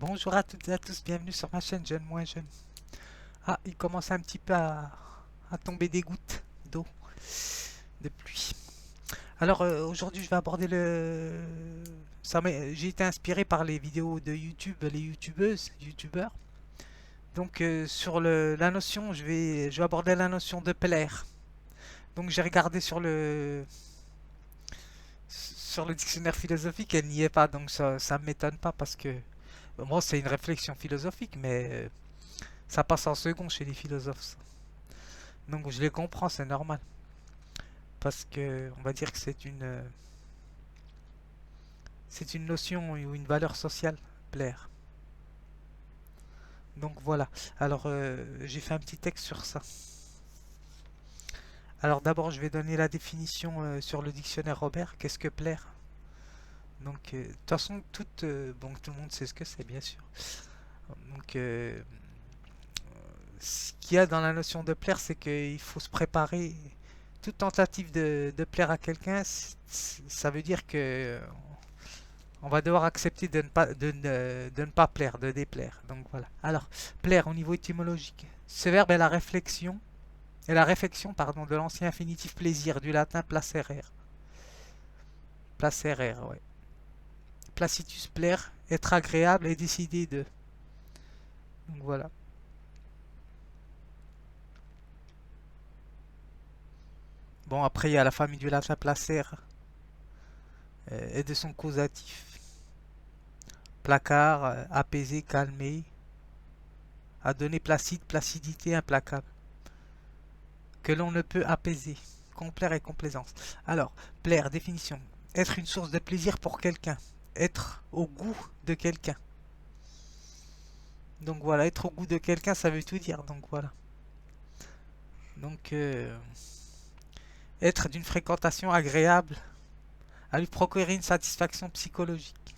Bonjour à toutes et à tous, bienvenue sur ma chaîne Jeune Moins Jeune. Ah, il commence un petit peu à tomber des gouttes d'eau, de pluie. Alors aujourd'hui je vais aborder J'ai été inspiré par les vidéos de YouTube, les youtubeuses, youtubeurs. Donc sur la notion, je vais aborder la notion de plaire. Donc j'ai regardé sur le dictionnaire philosophique, elle n'y est pas, donc ça m'étonne pas parce que bon, c'est une réflexion philosophique, mais ça passe en second chez les philosophes, ça. Donc je les comprends, c'est normal. Parce que on va dire que c'est une notion ou une valeur sociale, plaire. Donc voilà. Alors j'ai fait un petit texte sur ça. Alors d'abord je vais donner la définition sur le dictionnaire Robert. Qu'est-ce que plaire? Donc de toute façon bon, tout le monde sait ce que c'est bien sûr. Donc ce qu'il y a dans la notion de plaire, c'est qu'il faut se préparer. Toute tentative de plaire à quelqu'un, ça veut dire que on va devoir accepter de ne pas plaire, de déplaire. Donc voilà. Alors, plaire au niveau étymologique. Ce verbe est la réflexion pardon, de l'ancien infinitif plaisir, du latin placere. Placere, ouais. Placitus, plaire, être agréable et décider de. Donc voilà. Bon, après, il y a la famille du latin placere et de son causatif. Placard, apaiser, calmer, à donner placide, placidité, implacable. Que l'on ne peut apaiser. Complaire et complaisance. Alors, plaire, définition. Être une source de plaisir pour quelqu'un. Être au goût de quelqu'un. Donc voilà, être au goût de quelqu'un, ça veut tout dire. Donc voilà. Donc, être d'une fréquentation agréable, à lui procurer une satisfaction psychologique.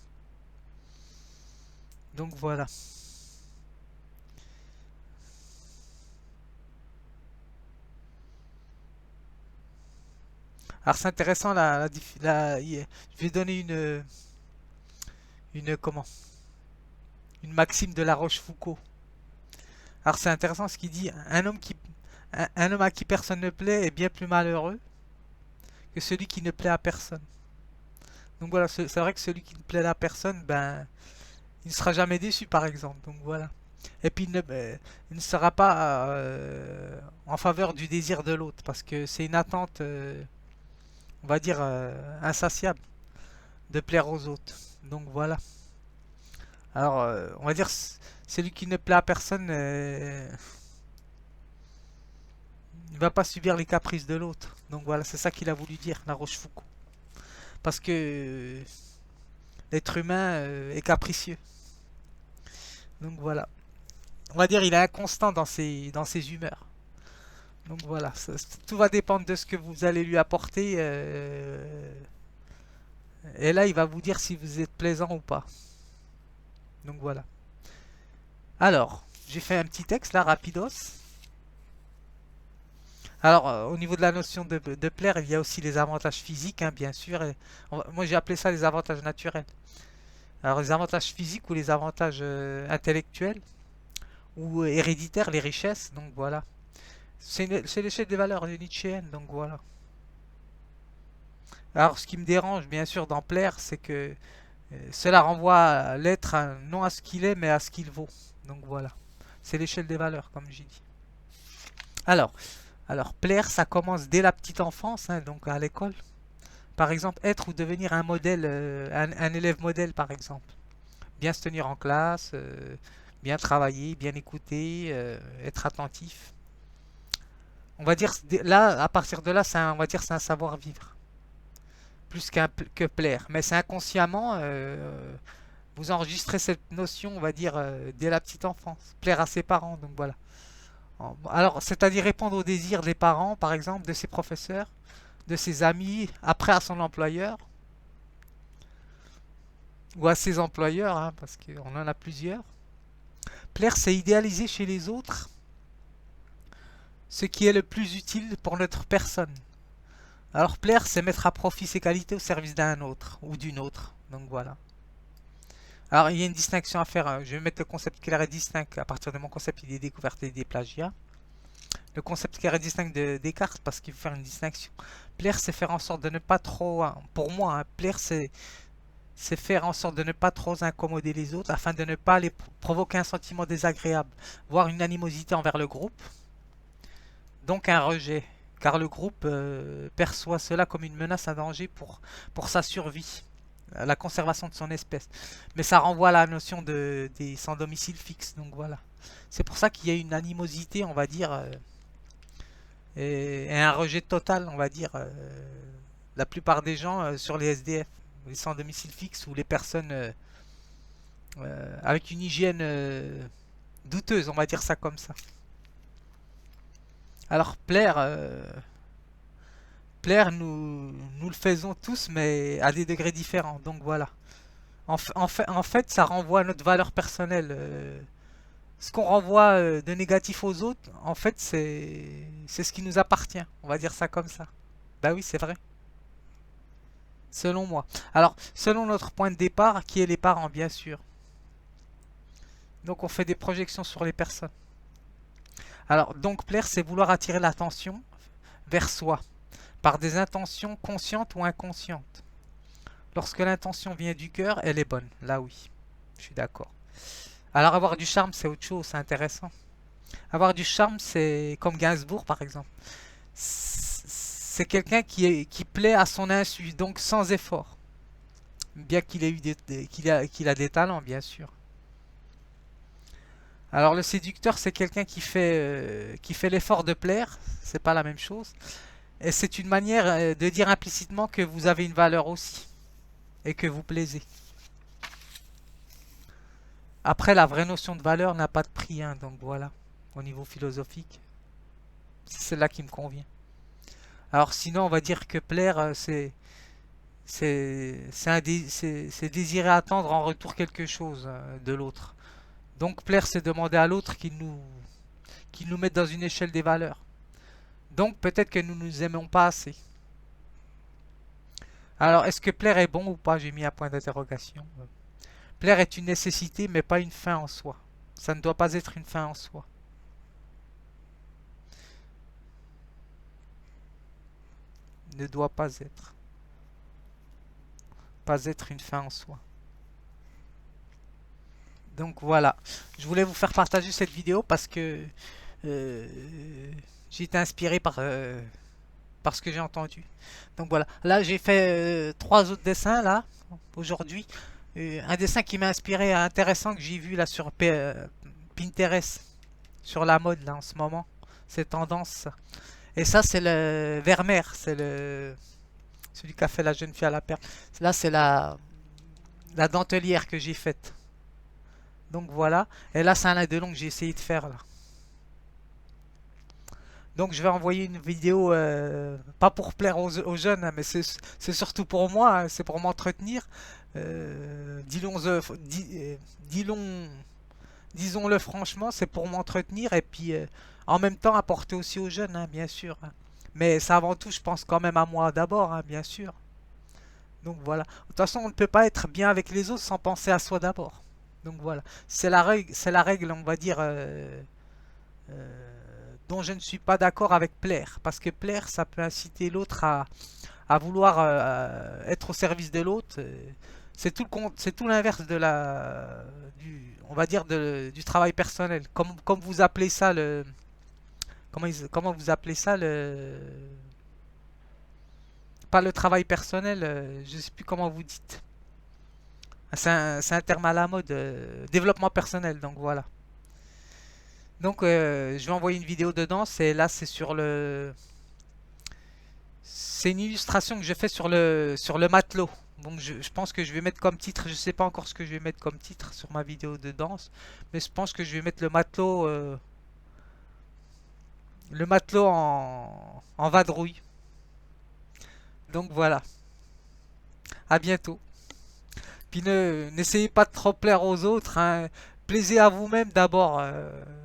Donc voilà. Alors c'est intéressant, je vais donner comment? Une maxime de La Rochefoucauld. Alors c'est intéressant ce qu'il dit. Un homme à qui personne ne plaît est bien plus malheureux que celui qui ne plaît à personne. Donc voilà, c'est vrai que celui qui ne plaît à personne, ben, il ne sera jamais déçu par exemple. Donc voilà. Et puis il ne sera pas en faveur du désir de l'autre parce que c'est une attente, on va dire, insatiable de plaire aux autres. Donc voilà. Alors, on va dire, celui qui ne plaît à personne, il va pas subir les caprices de l'autre. Donc voilà, c'est ça qu'il a voulu dire, La Rochefoucauld. Parce que l'être humain est capricieux. Donc voilà. On va dire il est inconstant dans ses humeurs. Donc voilà, tout va dépendre de ce que vous allez lui apporter. Et là, il va vous dire si vous êtes plaisant ou pas. Donc voilà. Alors, j'ai fait un petit texte là, rapidos. Alors, au niveau de la notion de plaire, il y a aussi les avantages physiques, hein, bien sûr. Moi, j'ai appelé ça les avantages naturels. Alors, les avantages physiques ou les avantages intellectuels ou héréditaires, les richesses. Donc voilà. C'est l'échelle des valeurs nietzschéennes, donc voilà. Alors, ce qui me dérange, bien sûr, dans plaire, c'est que cela renvoie à l'être non à ce qu'il est, mais à ce qu'il vaut. Donc voilà. C'est l'échelle des valeurs, comme j'ai dit. Alors, alors, plaire, ça commence dès la petite enfance, hein, donc à l'école. Par exemple, être ou devenir un modèle, un élève modèle, par exemple. Bien se tenir en classe, bien travailler, bien écouter, être attentif. On va dire, là, à partir de là, on va dire c'est un savoir-vivre. Plus que plaire. Mais c'est inconsciemment, vous enregistrez cette notion, on va dire, dès la petite enfance. Plaire à ses parents, donc voilà. Alors, c'est-à-dire répondre aux désirs des parents, par exemple, de ses professeurs, de ses amis, après à son employeur, ou à ses employeurs, hein, parce qu'on en a plusieurs. Plaire, c'est idéaliser chez les autres ce qui est le plus utile pour notre personne. Alors, plaire, c'est mettre à profit ses qualités au service d'un autre, ou d'une autre. Donc voilà. Alors, il y a une distinction à faire. Je vais mettre le concept clair et distinct. À partir de mon concept, il est découverte et des plagiats. Le concept clair et distinct de Descartes, parce qu'il faut faire une distinction. Plaire, c'est faire en sorte de ne pas trop... Pour moi, plaire, c'est faire en sorte de ne pas trop incommoder les autres afin de ne pas les provoquer un sentiment désagréable, voire une animosité envers le groupe, donc un rejet, car le groupe perçoit cela comme une menace, un danger pour sa survie, la conservation de son espèce. Mais ça renvoie à la notion des sans domicile fixe, donc voilà. C'est pour ça qu'il y a une animosité, on va dire, et un rejet total, on va dire, la plupart des gens sur les SDF, les sans domicile fixe ou les personnes avec une hygiène douteuse, on va dire ça comme ça. Alors plaire nous le faisons tous, mais à des degrés différents. Donc voilà. En fait, ça renvoie à notre valeur personnelle. Ce qu'on renvoie de négatif aux autres, en fait, c'est ce qui nous appartient. On va dire ça comme ça. Bah oui, c'est vrai. Selon moi. Alors, selon notre point de départ, qui est les parents, bien sûr. Donc, on fait des projections sur les personnes. Alors, donc, plaire, c'est vouloir attirer l'attention vers soi, par des intentions conscientes ou inconscientes. Lorsque l'intention vient du cœur, elle est bonne. Là, oui, je suis d'accord. Alors, avoir du charme, c'est autre chose, c'est intéressant. Avoir du charme, c'est comme Gainsbourg, par exemple. C'est quelqu'un qui plaît à son insu, donc sans effort. Bien qu'il ait eu qu'il a des talents, bien sûr. Alors le séducteur, c'est quelqu'un qui fait l'effort de plaire, c'est pas la même chose. Et c'est une manière de dire implicitement que vous avez une valeur aussi et que vous plaisez. Après, la vraie notion de valeur n'a pas de prix, hein, donc voilà, au niveau philosophique, c'est celle-là qui me convient. Alors sinon, on va dire que plaire, c'est désirer attendre en retour quelque chose de l'autre. Donc plaire, c'est demander à l'autre qu'il nous mette dans une échelle des valeurs. Donc peut-être que nous ne nous aimons pas assez. Alors est-ce que plaire est bon ou pas? J'ai mis un point d'interrogation. Plaire est une nécessité mais pas une fin en soi. Ça ne doit pas être une fin en soi. Ne doit pas être. Pas être une fin en soi. Donc voilà. Je voulais vous faire partager cette vidéo parce que j'ai été inspiré par ce que j'ai entendu. Donc voilà. Là j'ai fait trois autres dessins là aujourd'hui. Un dessin qui m'a inspiré, intéressant que j'ai vu là sur Pinterest, sur la mode là en ce moment. C'est tendance. Et ça c'est le Vermeer, c'est le celui qui a fait la jeune fille à la perle. Là c'est la dentelière que j'ai faite. Donc voilà. Et là c'est un de long que j'ai essayé de faire là. Donc je vais envoyer une vidéo, pas pour plaire aux jeunes, hein, mais c'est surtout pour moi, hein, c'est pour m'entretenir. Disons, disons-le franchement, c'est pour m'entretenir et puis en même temps apporter aussi aux jeunes, hein, bien sûr, hein. Mais ça avant tout, je pense quand même à moi d'abord, hein, bien sûr. Donc voilà. De toute façon, on ne peut pas être bien avec les autres sans penser à soi d'abord. Donc voilà. C'est la règle, on va dire. Dont je ne suis pas d'accord avec plaire. Parce que plaire, ça peut inciter l'autre à vouloir être au service de l'autre. C'est tout l'inverse de on va dire du travail personnel. Comme vous appelez ça comment vous appelez ça pas le travail personnel, je sais plus comment vous dites. C'est un terme à la mode, développement personnel, donc voilà. Donc je vais envoyer une vidéo de danse et là c'est sur le... C'est une illustration que je fais sur le matelot. Donc je pense que je vais mettre comme titre, je sais pas encore ce que je vais mettre comme titre sur ma vidéo de danse, mais je pense que je vais mettre le matelot en vadrouille. Donc voilà, à bientôt. Puis n'essayez pas de trop plaire aux autres, hein. Plaisez à vous-même d'abord.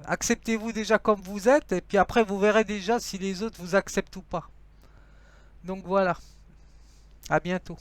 Acceptez-vous déjà comme vous êtes, et puis après vous verrez déjà si les autres vous acceptent ou pas. Donc voilà, à bientôt.